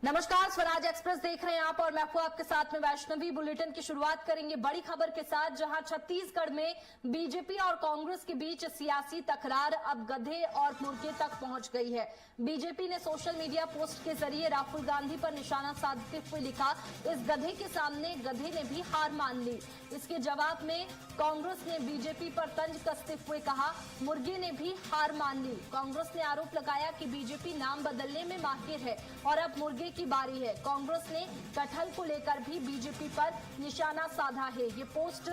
नमस्कार, स्वराज एक्सप्रेस देख रहे हैं आप और मैं हूं आपके साथ में वैष्णवी। बुलेटिन की शुरुआत करेंगे बड़ी खबर के साथ, जहां छत्तीसगढ़ में बीजेपी और कांग्रेस के बीच सियासी तकरार अब गधे और मुर्गे तक पहुंच गई है। बीजेपी ने सोशल मीडिया पोस्ट के जरिए राहुल गांधी पर निशाना साधते हुए लिखा, इस गधे के सामने गधे ने भी हार मान ली। इसके जवाब में कांग्रेस ने बीजेपी पर तंज कसते हुए कहा, मुर्गे ने भी हार मान ली। कांग्रेस ने आरोप लगाया कि बीजेपी नाम बदलने में माहिर है और अब मुर्गे की बारी है। कांग्रेस ने कटहल को लेकर भी बीजेपी पर निशाना साधा है। ये पोस्ट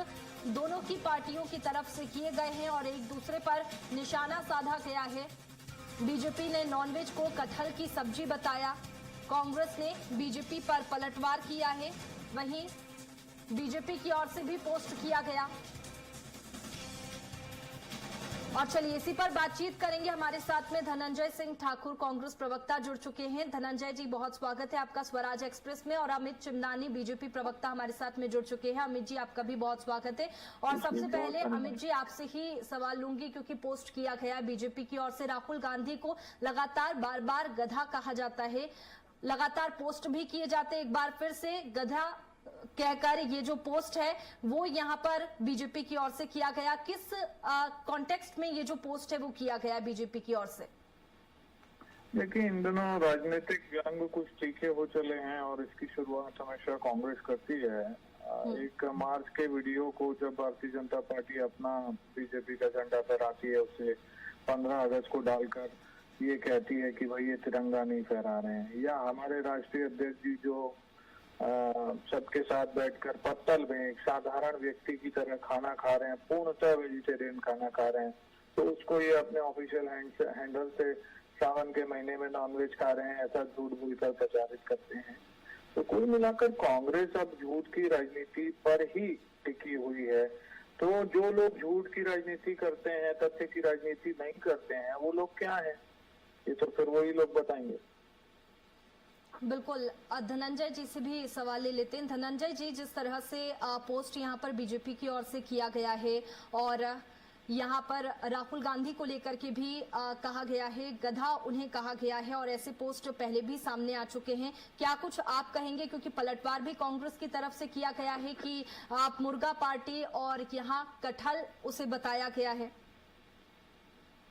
दोनों की पार्टियों की तरफ से किए गए हैं और एक दूसरे पर निशाना साधा गया है। बीजेपी ने नॉनवेज को कटहल की सब्जी बताया, कांग्रेस ने बीजेपी पर पलटवार किया है। वहीं बीजेपी की ओर से भी पोस्ट किया गया। और चलिए इसी पर बातचीत करेंगे। हमारे साथ में धनंजय सिंह ठाकुर, कांग्रेस प्रवक्ता, जुड़ चुके हैं। धनंजय जी, बहुत स्वागत है आपका स्वराज एक्सप्रेस में। और अमित चिमनानी, बीजेपी प्रवक्ता, हमारे साथ में जुड़ चुके हैं। अमित जी, आपका भी बहुत स्वागत है। और सबसे पहले अमित जी, आपसे ही सवाल लूंगी, क्योंकि पोस्ट किया गया बीजेपी की ओर से राहुल गांधी को लगातार बार बार गधा कहा जाता है, लगातार पोस्ट भी किए जाते हैं। एक बार फिर से गधा कहकर ये जो पोस्ट है वो यहाँ पर बीजेपी की ओर से किया गया। किस कॉन्टेक्स्ट में ये जो पोस्ट है वो किया गया बीजेपी की ओर से? देखिए, इन दिनों राजनीतिक व्यंग कुछ तीखे हो चले हैं और इसकी शुरुआत हमेशा कांग्रेस करती है। एक मार्च के वीडियो को जब भारतीय जनता पार्टी अपना बीजेपी का झंडा फहराती है, उसे 15 अगस्त को डालकर ये कहती है कि भाई ये तिरंगा नहीं फहरा रहे हैं। या हमारे राष्ट्रीय अध्यक्ष जी जो सबके साथ बैठकर पत्तल में एक साधारण व्यक्ति की तरह खाना खा रहे हैं, पूर्णतः वेजिटेरियन खाना खा रहे हैं, तो उसको ये अपने ऑफिशियल हैंडल से सावन के महीने में नॉनवेज खा रहे हैं, ऐसा झूठ बोलकर प्रचारित करते हैं। तो कुल मिलाकर कांग्रेस अब झूठ की राजनीति पर ही टिकी हुई है। तो जो लोग झूठ की राजनीति करते हैं, तथ्य की राजनीति नहीं करते हैं, वो लोग क्या है, ये तो फिर वही लोग बताएंगे। बिल्कुल, धनंजय जी से भी सवाल ले लेते हैं। धनंजय जी, जिस तरह से पोस्ट यहाँ पर बीजेपी की ओर से किया गया है और यहाँ पर राहुल गांधी को लेकर के भी कहा गया है, गधा उन्हें कहा गया है, और ऐसे पोस्ट पहले भी सामने आ चुके हैं, क्या कुछ आप कहेंगे? क्योंकि पलटवार भी कांग्रेस की तरफ से किया गया है कि आप मुर्गा पार्टी और यहाँ कटहल उसे बताया गया है।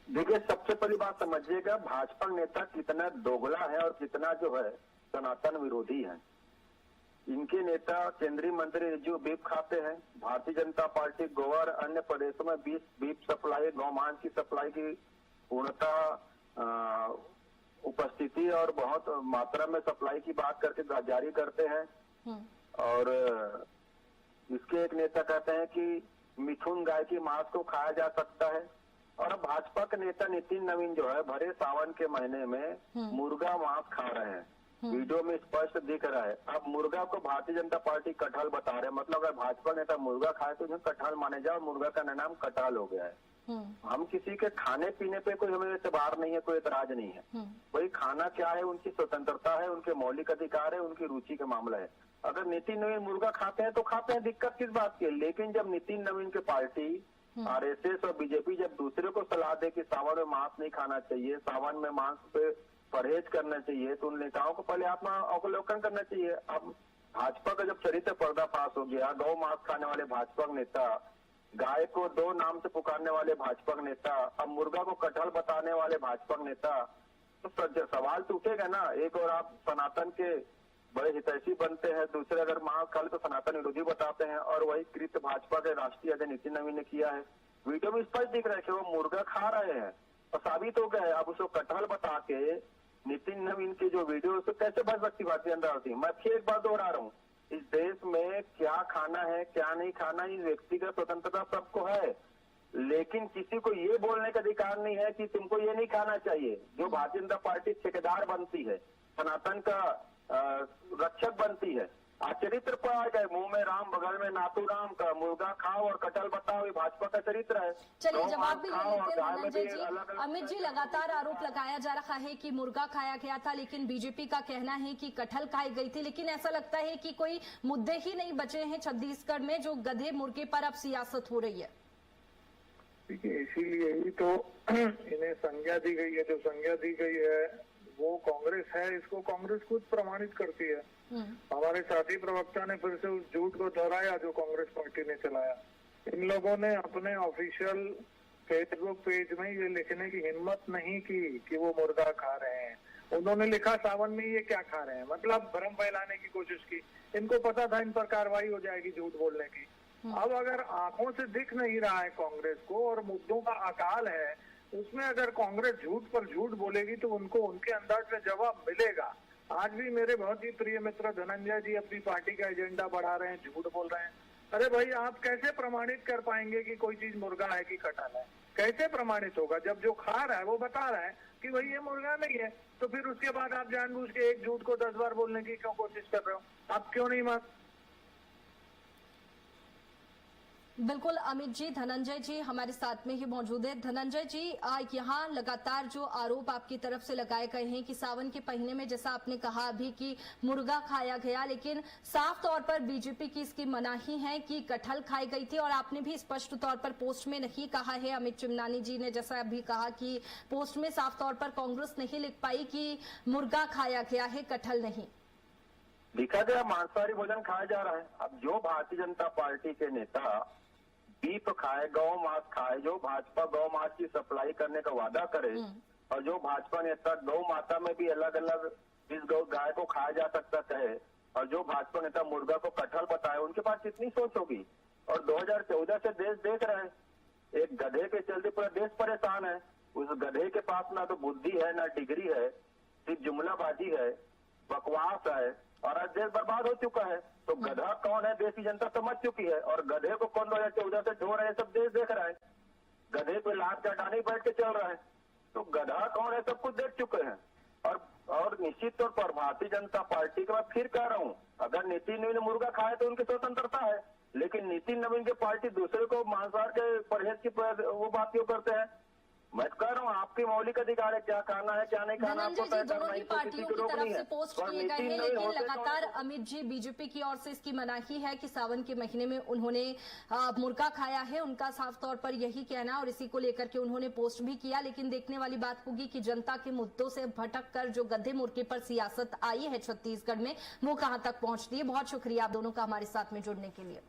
देखिए, सबसे पहली बात समझिएगा, भाजपा नेता कितना दोगला है और कितना जो है सनातन विरोधी है। इनके नेता केंद्रीय मंत्री रिज्यू बीफ खाते हैं। भारतीय जनता पार्टी गोवा और अन्य प्रदेशों में बीफ सप्लाई, गौमांस की सप्लाई की पूर्णतः उपस्थिति और बहुत मात्रा में सप्लाई की बात करके जारी करते हैं। और इसके एक नेता कहते हैं कि मिथुन गाय की मांस को खाया जा सकता है। और अब भाजपा के नेता नितिन नवीन जो है भरे सावन के महीने में मुर्गा मांस खा रहे हैं, वीडियो में स्पष्ट दिख रहा है। अब मुर्गा को भारतीय जनता पार्टी कटहल बता रहे हैं, मतलब अगर भाजपा नेता मुर्गा खाए तो उन्हें कटहल माने जाए, मुर्गा का नाम कटहल हो गया है। हम किसी के खाने पीने पे कोई हमें एतबार नहीं है, कोई एतराज नहीं है। वही खाना क्या है, उनकी स्वतंत्रता है, उनके मौलिक अधिकार है, उनकी रुचि का मामला है। अगर नितिन नवीन मुर्गा खाते हैं तो खाते हैं, दिक्कत किस बात की है। लेकिन जब नितिन नवीन की पार्टी आरएसएस और बीजेपी जब दूसरे को सलाह दे कि सावन में मांस नहीं खाना चाहिए, सावन में मांस पे परहेज करना चाहिए, तो उन नेताओं को पहले आत्मा अवलोकन करना चाहिए। अब भाजपा का जब चरित्र पर्दाफाश हो गया, गौ मांस खाने वाले भाजपा नेता, गाय को 2 नाम से पुकारने वाले भाजपा नेता, अब मुर्गा को कटहल बताने वाले भाजपा नेता, तो सवाल तो उठेगा ना। एक और आप सनातन के बड़े हितैषी बनते हैं, दूसरे अगर मांस खा तो सनातन विरोधी बताते हैं। और वही कृत्य भाजपा के राष्ट्रीय अध्यक्ष नितिन नवीन ने किया है। वीडियो में स्पष्ट दिख रहा है कि वो मुर्गा खा रहे हैं और साबित हो गया है। अब उसको कटहल बता के नितिन नवीन की जो वीडियो उसको कैसे बच सकती भारतीय जनता पार्टी? मैं फिर एक बार दोहरा रहा हूँ, इस देश में क्या खाना है क्या नहीं खाना, इस व्यक्तिगत स्वतंत्रता सबको है, लेकिन किसी को ये बोलने का अधिकार नहीं है कि तुमको ये नहीं खाना चाहिए। जो भारतीय जनता पार्टी ठेकेदार बनती है, सनातन का रक्षक बनती है, चरित्र पर आ गए, मुंह में राम बगल में नातू राम का, मुर्गा खाओ और कटहल बताओ, ये भाजपा का चरित्र है। चलिए जवाब भी ले लेते हैं धनंजय जी। अमित जी, लगातार आरोप लगाया जा रहा है कि मुर्गा खाया गया था, लेकिन बीजेपी का कहना है कि कटहल खाई गई थी। लेकिन ऐसा लगता है कि कोई मुद्दे ही नहीं बचे हैं छत्तीसगढ़ में, जो गधे मुर्गे पर अब सियासत हो रही है। देखिए, इसीलिए ही तो इन्हें संज्ञा दी गई है। जो संज्ञा दी गई है वो कांग्रेस है, इसको कांग्रेस खुद प्रमाणित करती है। हमारे साथी प्रवक्ता ने फिर से उस झूठ को दोहराया जो कांग्रेस पार्टी ने चलाया। इन लोगों ने अपने ऑफिशियल फेसबुक पेज में ये लिखने की हिम्मत नहीं की कि वो मुर्गा खा रहे हैं। उन्होंने लिखा सावन में ये क्या खा रहे हैं, मतलब भ्रम फैलाने की कोशिश की। इनको पता था इन पर कार्रवाई हो जाएगी झूठ बोलने की। अब अगर आंखों से दिख नहीं रहा है कांग्रेस को और मुद्दों का अकाल है, उसमें अगर कांग्रेस झूठ पर झूठ बोलेगी तो उनको उनके अंदाज में जवाब मिलेगा। आज भी मेरे बहुत ही प्रिय मित्र धनंजय जी अपनी पार्टी का एजेंडा बढ़ा रहे हैं, झूठ बोल रहे हैं। अरे भाई, आप कैसे प्रमाणित कर पाएंगे कि कोई चीज मुर्गा है कि कटहल है? कैसे प्रमाणित होगा? जब जो खा रहा है वो बता रहा है कि भाई ये मुर्गा नहीं है, तो फिर उसके बाद आप जानबूझ के एक झूठ को 10 बार बोलने की क्यों कोशिश कर रहे हो? आप क्यों नहीं मान? बिल्कुल अमित जी, धनंजय जी हमारे साथ में ही मौजूद है। धनंजय जी, यहाँ लगातार जो आरोप आपकी तरफ से लगाए गए हैं कि सावन के महीने में, जैसा आपने कहा अभी कि मुर्गा खाया गया, लेकिन साफ तौर पर बीजेपी की इसकी मनाही है कि कटहल खाई गई थी। और आपने भी स्पष्ट तौर पर पोस्ट में नहीं कहा है, अमित चिमनानी जी ने जैसा अभी कहा कि पोस्ट में साफ तौर पर कांग्रेस नहीं लिख पाई कि मुर्गा खाया गया है, कटहल नहीं लिखा गया। मांसाहारी भोजन खाया जा रहा है। अब जो भारतीय जनता पार्टी के नेता बीफ खाए, गौ मांस खाए, जो भाजपा गौ मांस की सप्लाई करने का वादा करे, और जो भाजपा नेता गौ माता में भी अलग अलग इस गौ गाय को खाया जा सकता कहे, और जो भाजपा नेता मुर्गा को कटहल बताए, उनके पास कितनी सोच होगी। और 2014 से देश देख रहे हैं, एक गधे के चलते पूरा देश परेशान है। उस गधे के पास ना तो बुद्धि है, ना डिग्री है, सिर्फ जुमलाबाजी है, बकवास है, और आज देश बर्बाद हो चुका है। तो गधा कौन है देश की जनता समझ चुकी है, और गधे को कौन 2014 से ढो रहे हैं सब देश देख रहा है। गधे पे लात चटाने बैठ के चल रहा है, तो गधा कौन है सब कुछ देख चुके हैं। और निश्चित तौर पर भारतीय जनता पार्टी का मैं फिर कह रहा हूँ, अगर नितिन नवीन मुर्गा खाए तो उनकी स्वतंत्रता है, लेकिन नितिन नवीन की पार्टी दूसरे को मांसाहार के परहेज की वो बात क्यों करते हैं? मैं कह रहा हूँ आपकी मौलिक अधिकार है, क्या खाना है क्या नहीं खाना आपको तय करना है। पार्टियों की तरफ से पोस्ट किए गए हैं, लेकिन लगातार अमित जी बीजेपी की ओर से इसकी मनाही है कि सावन के महीने में उन्होंने मुर्गा खाया है। उनका साफ तौर पर यही कहना, और इसी को लेकर के उन्होंने पोस्ट भी किया। लेकिन देखने वाली बात होगी कि जनता के मुद्दों से भटक कर जो गधे मुर्गे पर सियासत आई है छत्तीसगढ़ में, वो कहां तक पहुंचती है। बहुत शुक्रिया आप दोनों का हमारे साथ में जुड़ने के लिए।